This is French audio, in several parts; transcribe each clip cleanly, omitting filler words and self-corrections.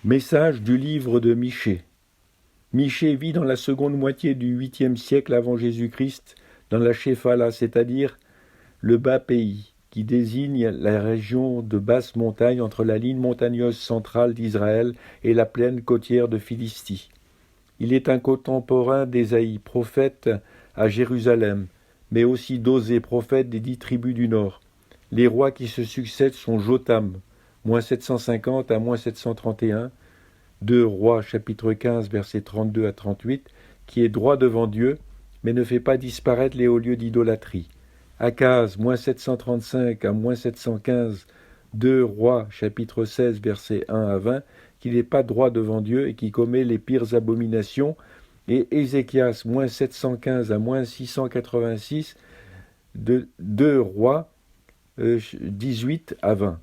Message du livre de Michée. Michée vit dans la seconde moitié du 8e siècle avant Jésus-Christ, dans la Shéphala, c'est-à-dire le bas pays, qui désigne la région de basse montagne entre la ligne montagneuse centrale d'Israël et la plaine côtière de Philistie. Il est un contemporain d'Ésaïe, prophète à Jérusalem, mais aussi d'Osée, prophète des 10 tribus du nord. Les rois qui se succèdent sont Jotham, moins 750 à moins 731, 2 Rois chapitre 15 versets 32 à 38, qui est droit devant Dieu, mais ne fait pas disparaître les hauts lieux d'idolâtrie. Akaz, moins 735 à moins 715, 2 Rois chapitre 16 versets 1 à 20, qui n'est pas droit devant Dieu et qui commet les pires abominations. Et Ézéchias, moins 715 à moins 686, 2 Rois 18 à 20,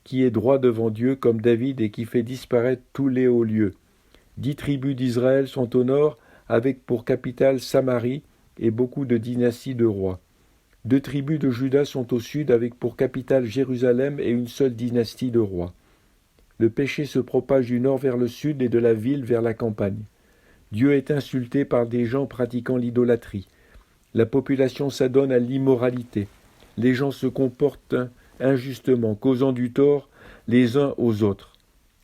qui est droit devant Dieu comme David et qui fait disparaître tous les hauts lieux. 10 tribus d'Israël sont au nord, avec pour capitale Samarie et beaucoup de dynasties de rois. 2 tribus de Juda sont au sud, avec pour capitale Jérusalem et une seule dynastie de rois. Le péché se propage du nord vers le sud et de la ville vers la campagne. Dieu est insulté par des gens pratiquant l'idolâtrie. La population s'adonne à l'immoralité. Les gens se comportent injustement, causant du tort les uns aux autres.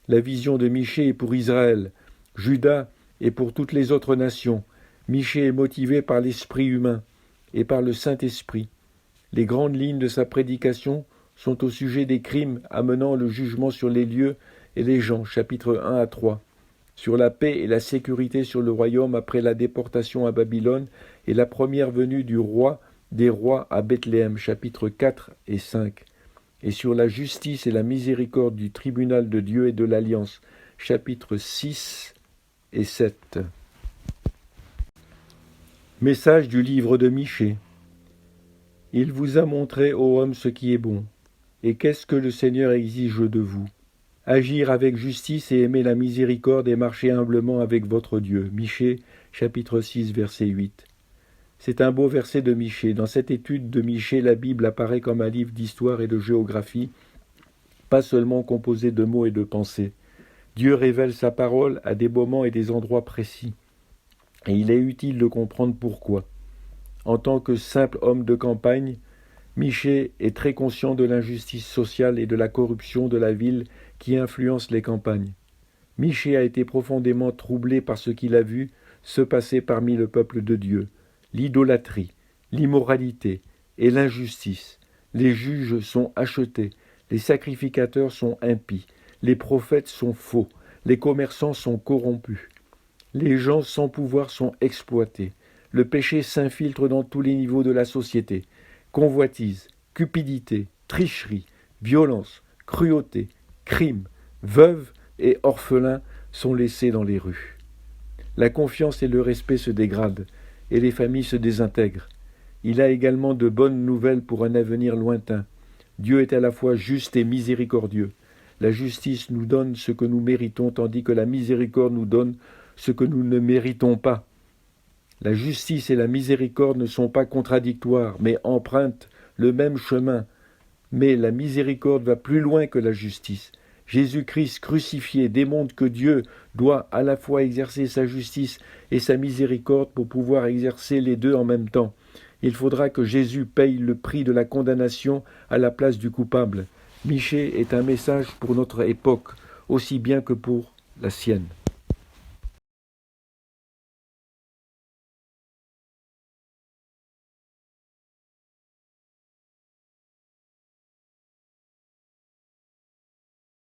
La vision de Michée est pour Israël, Juda et pour toutes les autres nations. Michée est motivé par l'esprit humain et par le Saint-Esprit. Les grandes lignes de sa prédication sont au sujet des crimes amenant le jugement sur les lieux et les gens, chapitres 1 à 3, sur la paix et la sécurité sur le royaume après la déportation à Babylone et la première venue du roi des rois à Bethléem, chapitres 4 et 5, et sur la justice et la miséricorde du tribunal de Dieu et de l'Alliance, chapitres 6 et 7. Message du livre de Michée. Il vous a montré, ô homme, ce qui est bon. Et qu'est-ce que le Seigneur exige de vous? Agir avec justice et aimer la miséricorde et marcher humblement avec votre Dieu. Michée, chapitre 6, verset 8. C'est un beau verset de Michée. Dans cette étude de Michée, la Bible apparaît comme un livre d'histoire et de géographie, pas seulement composé de mots et de pensées. Dieu révèle sa parole à des moments et des endroits précis. Et il est utile de comprendre pourquoi. En tant que simple homme de campagne, Michée est très conscient de l'injustice sociale et de la corruption de la ville qui influence les campagnes. Michée a été profondément troublé par ce qu'il a vu se passer parmi le peuple de Dieu. L'idolâtrie, l'immoralité et l'injustice. Les juges sont achetés, les sacrificateurs sont impies, les prophètes sont faux, les commerçants sont corrompus. Les gens sans pouvoir sont exploités. Le péché s'infiltre dans tous les niveaux de la société. Convoitise, cupidité, tricherie, violence, cruauté, crime, veuves et orphelins sont laissés dans les rues. La confiance et le respect se dégradent et les familles se désintègrent. Il a également de bonnes nouvelles pour un avenir lointain. Dieu est à la fois juste et miséricordieux. La justice nous donne ce que nous méritons, tandis que la miséricorde nous donne ce que nous ne méritons pas. La justice et la miséricorde ne sont pas contradictoires, mais empruntent le même chemin. Mais la miséricorde va plus loin que la justice. Jésus-Christ crucifié démontre que Dieu doit à la fois exercer sa justice et sa miséricorde pour pouvoir exercer les deux en même temps. Il faudra que Jésus paye le prix de la condamnation à la place du coupable. Michée est un message pour notre époque, aussi bien que pour la sienne.